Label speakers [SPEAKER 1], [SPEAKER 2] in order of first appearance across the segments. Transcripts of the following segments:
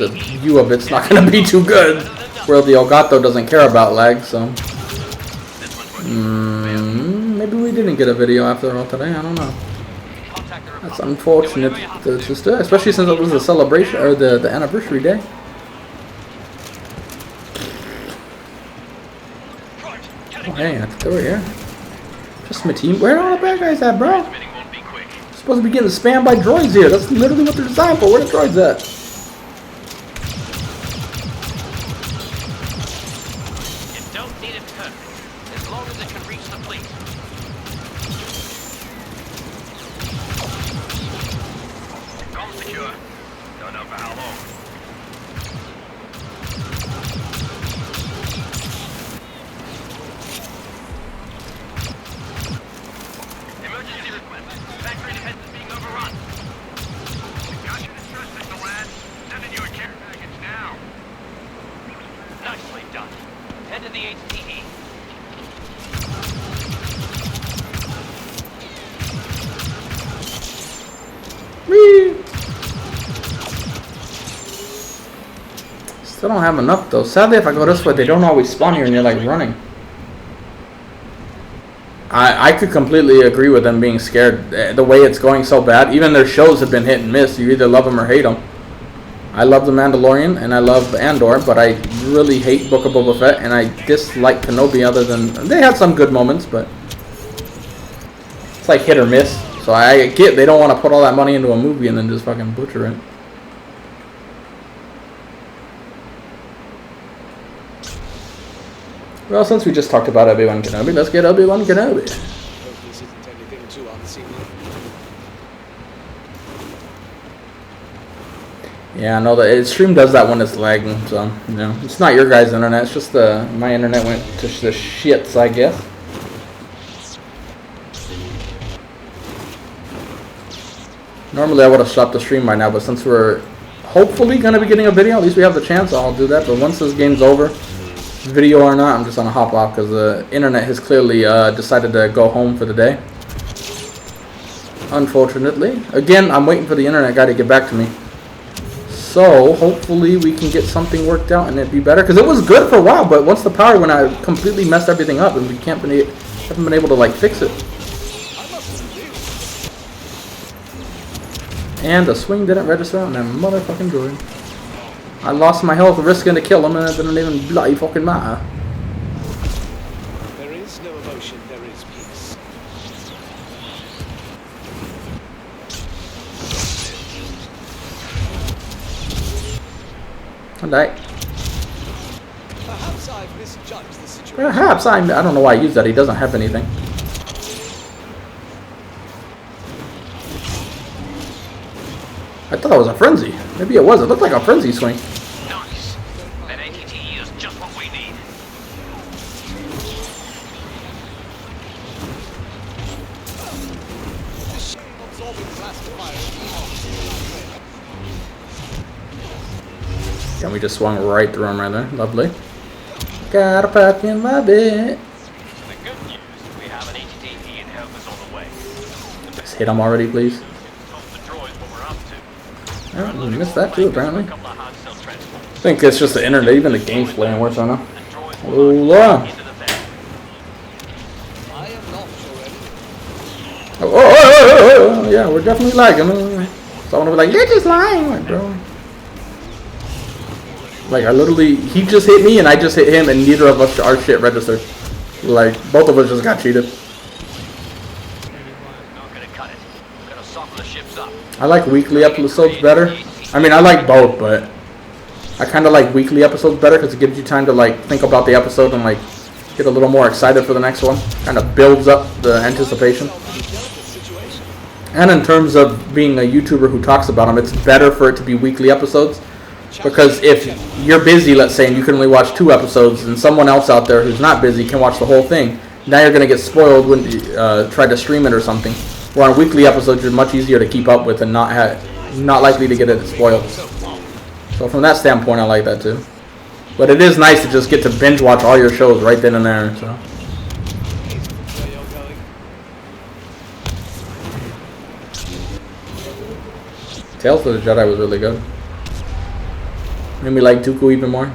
[SPEAKER 1] the view of it's not going to be too good. Where the Elgato doesn't care about lag, so... maybe we didn't get a video after all today, I don't know. That's unfortunate, especially since it was the celebration, or the anniversary day. Oh, hey, I think they were here. Just my team. Where are all the bad guys at, bro? Supposed to be getting spammed by droids here. That's literally what they're designed for. Where the droids at?
[SPEAKER 2] You don't need it perfect, as long as it can reach the fleet. Comms secure. Don't know for how long. Emergency request. Factory defense is being overrun. Got your distress signal, lad. Sending you a care package now. Nicely done. Head to the HTE.
[SPEAKER 1] Whee! Still don't have enough though. Sadly, if I go this way, they don't always spawn here and you're like running. I could completely agree with them being scared. The way it's going so bad. Even their shows have been hit and miss. You either love them or hate them. I love The Mandalorian and I love Andor, but I really hate Book of Boba Fett and I dislike Kenobi other than... They had some good moments, but... It's like hit or miss. So I get they don't want to put all that money into a movie and then just fucking butcher it. Well, since we just talked about Obi Wan Kenobi, let's get Obi Wan Kenobi. Yeah, I know the stream does that when it's lagging, so you know it's not your guys' internet. It's just my internet went to the shits, I guess. Normally I would have stopped the stream by now, but since we're hopefully gonna be getting a video, at least we have the chance. I'll do that. But once this game's over, video or not, I'm just gonna hop off because the internet has clearly decided to go home for the day. Unfortunately, again, I'm waiting for the internet guy to get back to me. So hopefully we can get something worked out and it'd be better because it was good for a while. But once the power went out, it completely messed everything up, and we haven't been able to like fix it. And the swing didn't register on that motherfucking droid. I lost my health risking to kill him, and it didn't even bloody fucking matter.
[SPEAKER 3] There is no emotion, there is peace.
[SPEAKER 1] I died.
[SPEAKER 3] Perhaps I've misjudged the situation.
[SPEAKER 1] Perhaps I don't know why I used that. He doesn't have anything. I thought that was a frenzy. Maybe it was. It looked like a frenzy swing.
[SPEAKER 2] Nice. That ATE is just what we need.
[SPEAKER 1] And we just swung right through him right there. Lovely. Gotta fucking love it.
[SPEAKER 2] The good news, we have an ATE and helpers on the way.
[SPEAKER 1] Just hit him already, please.
[SPEAKER 2] The droids what we're up to.
[SPEAKER 1] Oh, we missed that too, apparently. I think it's just the internet. Even the game's playing worse right now. Oh, Lord. Oh, yeah, we're definitely lagging. Someone will be like, you're just lying, like, bro. Like, I literally, he just hit me and I just hit him and neither of us, our shit registered. Like, both of us just got cheated. I like weekly episodes better. I mean, I like both, but I kind of like weekly episodes better because it gives you time to, like, think about the episode and, like, get a little more excited for the next one. Kind of builds up the anticipation. And in terms of being a YouTuber who talks about them, it's better for it to be weekly episodes. Because if you're busy, let's say, and you can only watch 2 episodes, and someone else out there who's not busy can watch the whole thing, now you're going to get spoiled when you try to stream it or something. Where on weekly episodes, you're much easier to keep up with and not likely to get it spoiled. So from that standpoint, I like that too. But it is nice to just get to binge watch all your shows right then and there. So. Tales of the Jedi was really good. Made me like Dooku even more.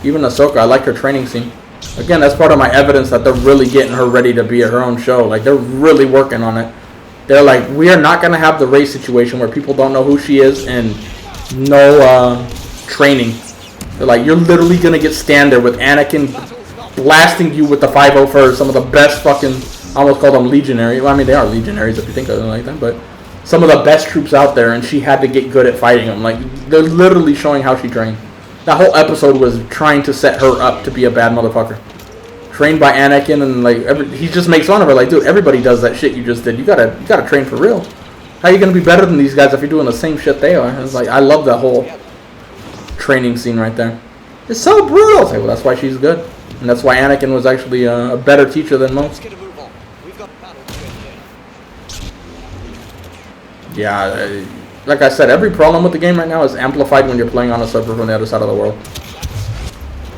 [SPEAKER 1] Even Ahsoka, I like her training scene. Again, that's part of my evidence that they're really getting her ready to be her own show. Like, they're really working on it. They're like, we are not going to have the race situation where people don't know who she is and no training. They're like, you're literally going to get stand there with Anakin blasting you with the 501st, some of the best fucking, I almost call them legionary. Well, I mean, they are legionaries if you think of them like that, but some of the best troops out there, and she had to get good at fighting them. Like, they're literally showing how she trained. That whole episode was trying to set her up to be a bad motherfucker. Trained by Anakin, and like he just makes fun of her. Like, dude, everybody does that shit you just did. You gotta train for real. How are you gonna be better than these guys if you're doing the same shit they are? It's like, I love that whole training scene right there. It's so brutal. It's like, well, that's why she's good, and that's why Anakin was actually a better teacher than most. Yeah, like I said, every problem with the game right now is amplified when you're playing on a server from the other side of the world.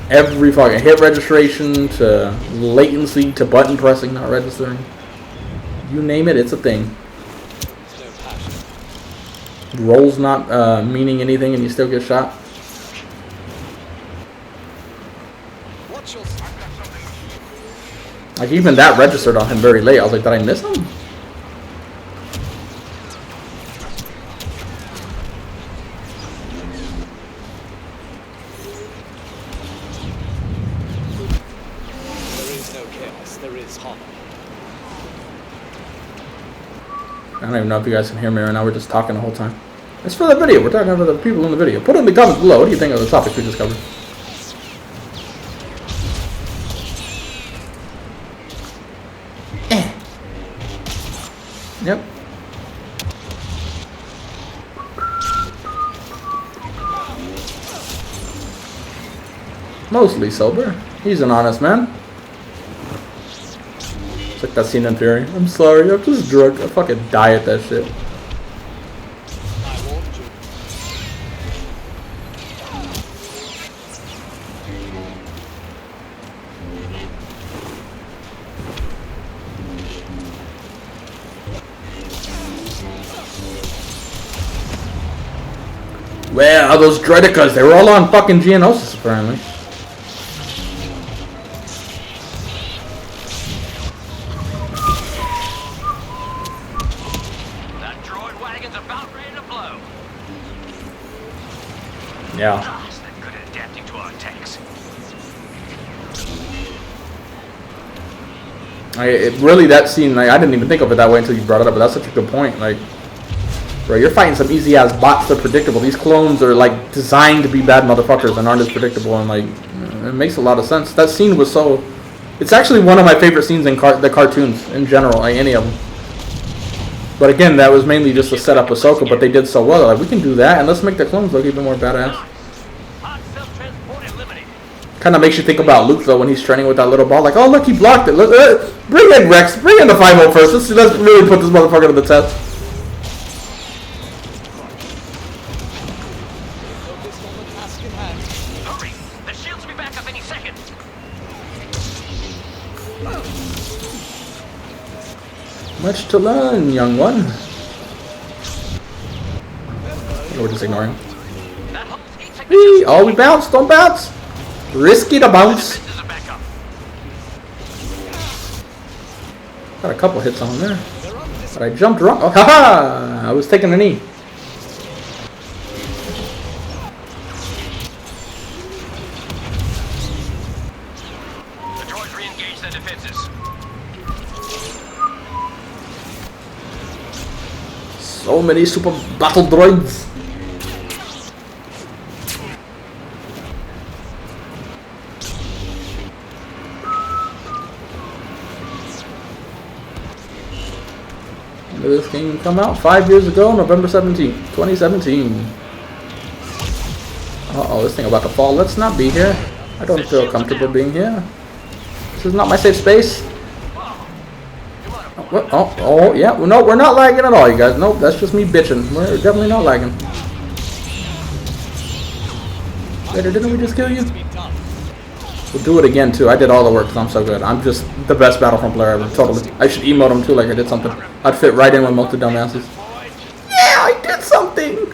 [SPEAKER 1] Every fucking hit registration to latency to button pressing not registering. You name it, it's a thing. Rolls not meaning anything and you still get shot. Like, even that registered on him very late. I was like, did I miss him? I don't even know if you guys can hear me right now. We're just talking the whole time. It's for the video. We're talking to the people in the video. Put it in the comments below. What do you think of the topic we just covered? Yep. Mostly sober. He's an honest man. It's like that scene in Fury. I'm sorry, I'm just drunk. I fucking die at that shit. Well, those Droidicas, they were all on fucking Geonosis apparently. Yeah. Really, that scene, like, I didn't even think of it that way until you brought it up, but that's such a good point. Like, bro, you're fighting some easy-ass bots that are predictable. These clones are, like, designed to be bad motherfuckers and aren't as predictable, and, like, it makes a lot of sense. That scene was so... It's actually one of my favorite scenes in the cartoons, in general, like, any of them. But again, that was mainly just to set up Ahsoka, but they did so well. Like, we can do that, and let's make the clones look even more badass. Kind of makes you think about Luke, though, when he's training with that little ball. Like, oh, look, he blocked it. Look, bring in Rex. Bring in the 5-0 first. Let's really put this motherfucker to the test.
[SPEAKER 2] Hurry! The shields will be back up any second.
[SPEAKER 1] Much to learn, young one. We're just ignoring him. Oh, we bounce. Don't bounce. Risky to bounce. Got a couple hits on him there. But I jumped wrong. Oh, haha! I was taking a knee.
[SPEAKER 2] The droids re-engage their defenses.
[SPEAKER 1] So many super battle droids. This game come out 5 years ago, November 17th, 2017. Uh-oh, this thing about to fall. Let's not be here. I don't feel comfortable being here. This is not my safe space. Oh, yeah. Well, no, we're not lagging at all, you guys. Nope, that's just me bitching. We're definitely not lagging. Later, didn't we just kill you? We'll do it again, too. I did all the work because I'm so good. I'm just the best Battlefront player ever. Totally. I should emote him, too, like I did something. I'd fit right in with most of the dumbasses. Yeah, I did something!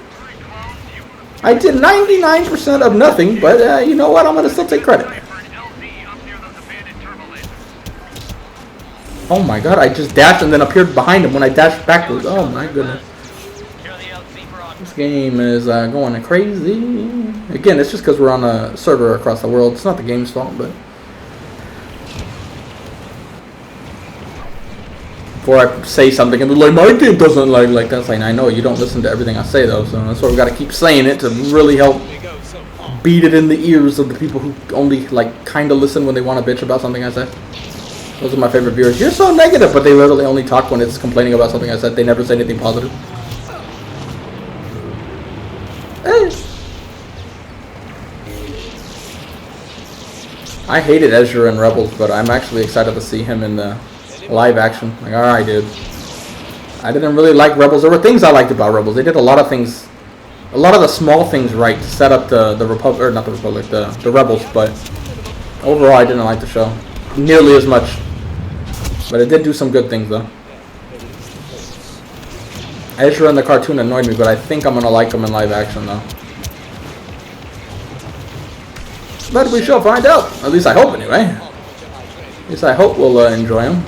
[SPEAKER 1] I did 99% of nothing, but you know what? I'm gonna still take credit.
[SPEAKER 2] For an LZ up near those abandoned turbo lasers.
[SPEAKER 1] Oh my god, I just dashed and then appeared behind him when I dashed backwards. Oh my goodness. This game is going crazy. Again, it's just because we're on a server across the world. It's not the game's fault, but... Before I say something and be like, my game doesn't like that, it's like, I know, you don't listen to everything I say though, so that's why we gotta keep saying it to really help beat it in the ears of the people who only like kinda listen when they want to bitch about something I say. Those are my favorite viewers. You're so negative, but they literally only talk when it's complaining about something I said. They never say anything positive. Hey. I hated Ezra in Rebels, but I'm actually excited to see him in the live action. Like, alright, dude. I didn't really like Rebels. There were things I liked about Rebels. They did a lot of things, a lot of the small things right to set up the Republic, or not the Republic, the Rebels, but overall I didn't like the show nearly as much. But it did do some good things, though. Ezra in the cartoon annoyed me, but I think I'm going to like him in live action, though. But we shall find out. At least I hope, anyway. At least I hope we'll enjoy him.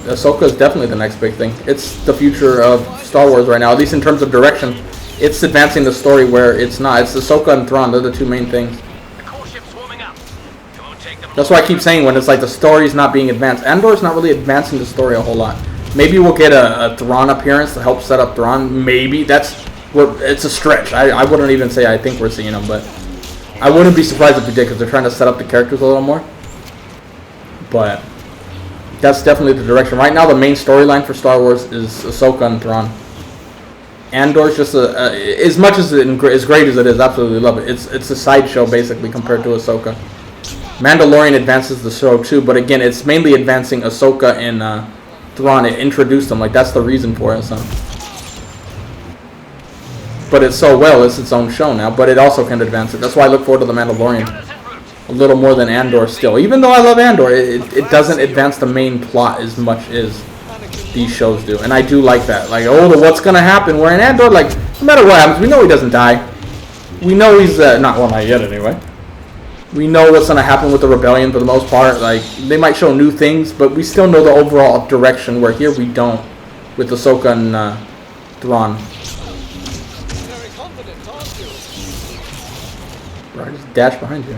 [SPEAKER 1] Ahsoka is definitely the next big thing. It's the future of Star Wars right now, at least in terms of direction. It's advancing the story where it's not. It's Ahsoka and Thrawn. They're the two main things. That's why I keep saying when it's like the story's not being advanced. Andor's not really advancing the story a whole lot. Maybe we'll get a Thrawn appearance to help set up Thrawn. Maybe. It's a stretch. I wouldn't even say I think we're seeing him, but I wouldn't be surprised if we did because they're trying to set up the characters a little more. But that's definitely the direction. Right now the main storyline for Star Wars is Ahsoka and Thrawn. Andor's just as much as as great as it is, absolutely love it. It's a sideshow basically compared to Ahsoka. Mandalorian advances the show too, but again, it's mainly advancing Ahsoka and Thrawn. It introduced them, like that's the reason for it. So, but it's so well, it's its own show now. But it also can advance it. That's why I look forward to the Mandalorian a little more than Andor still. Even though I love Andor, it doesn't advance the main plot as much as these shows do, and I do like that. Like, oh, what's gonna happen? Where in Andor, like, no matter what happens, we know he doesn't die. We know he's not yet anyway. We know what's going to happen with the rebellion for the most part. Like, they might show new things, but we still know the overall direction, where here we don't with Ahsoka and Thrawn. Bro, I just dashed behind you.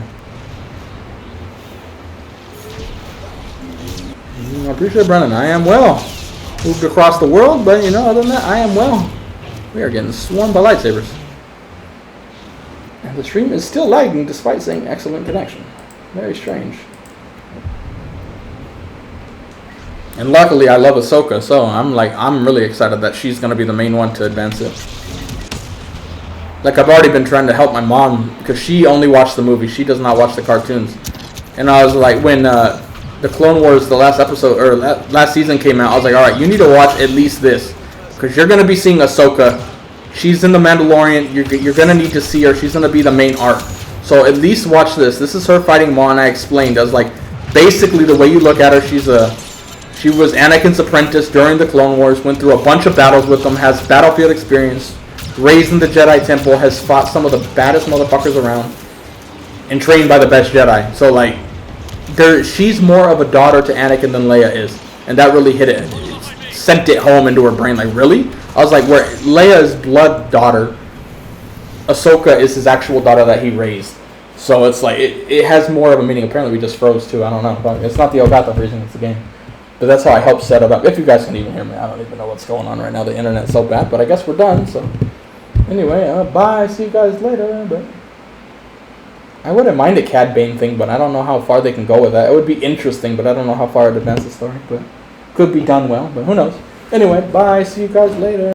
[SPEAKER 1] I appreciate it, Brennan. I am well. Moved across the world, but, you know, other than that, I am well. We are getting swarmed by lightsabers. And the stream is still lagging despite saying excellent connection. Very strange. And luckily I love Ahsoka, so I'm really excited that she's gonna be the main one to advance it. Like, I've already been trying to help my mom because she only watched the movie. She does not watch the cartoons. And I was like, when the Clone Wars, the last episode or last season came out, I was like, all right, you need to watch at least this because you're gonna be seeing Ahsoka. She's in the Mandalorian. You're gonna need to see her. She's gonna be the main arc. So at least watch this. This is her fighting Maul, and I explained as like basically the way you look at her. She was Anakin's apprentice during the Clone Wars. Went through a bunch of battles with them. Has battlefield experience. Raised in the Jedi Temple. Has fought some of the baddest motherfuckers around. And trained by the best Jedi. So like, she's more of a daughter to Anakin than Leia is, and that really hit it. Sent it home into her brain. Like, really? I was like, where Leia's blood daughter, Ahsoka is his actual daughter that he raised. So it's like, it has more of a meaning. Apparently we just froze too. I don't know. But it's not the Elgato freezing, it's the game. But that's how I helped set it up. If you guys can even hear me. I don't even know what's going on right now. The internet's so bad. But I guess we're done. So anyway, bye. See you guys later. But I wouldn't mind a Cad Bane thing, but I don't know how far they can go with that. It would be interesting, but I don't know how far it advances the story. But could be done well, but who knows. Anyway, bye. See you guys later.